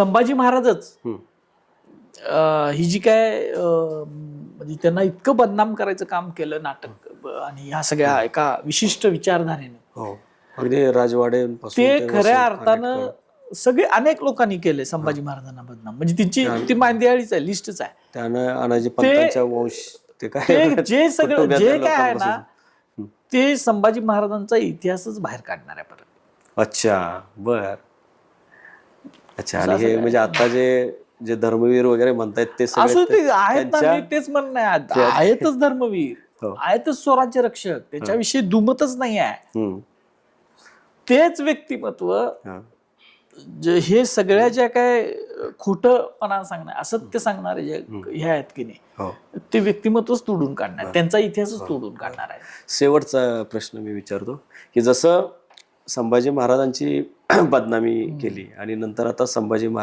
संभाजी महाराजच ही जी काय म्हणजे त्यांना इतकं बदनाम करायचं काम केलं नाटक आणि ह्या सगळ्या एका विशिष्ट विचारधारेने, हो, अगदी राजवाड्यांपासून ते खऱ्या अर्थानं सगळे अनेक लोकांनी केले संभाजी महाराजांना बदनाम. म्हणजे त्यांची ती मांदियाळीच आहे, लिस्टच आहे. त्यानं अनाजी पंतांच्या वंश ते काय ते जे सगळं जे काय आहे ना ते संभाजी महाराजांचा इतिहासच बाहेर काढणार आहे परत. अच्छा, बर. अच्छा, आणि हे म्हणजे आता जे धर्मवीर वगैरे म्हणतायत ते असं ते सगळे आहेत ना, मी तेच म्हणणं आहे, आहेतच धर्मवीर, हो. आहेतच स्वराज्य रक्षक, त्याच्याविषयी दुमतच नाही आहे. तेच व्यक्तिमत्व हे सगळ्या ज्या काय खोटपणा सांगणार, असत्य सांगणारे जे हे आहेत की नाही, ते व्यक्तिमत्वच तोडून काढणार, त्यांचा इतिहासच तोडून काढणार आहे. शेवटचा प्रश्न मी विचारतो की जसं संभाजी महाराजांची बदनामी केली आणि नंतर आता संभाजी महाराज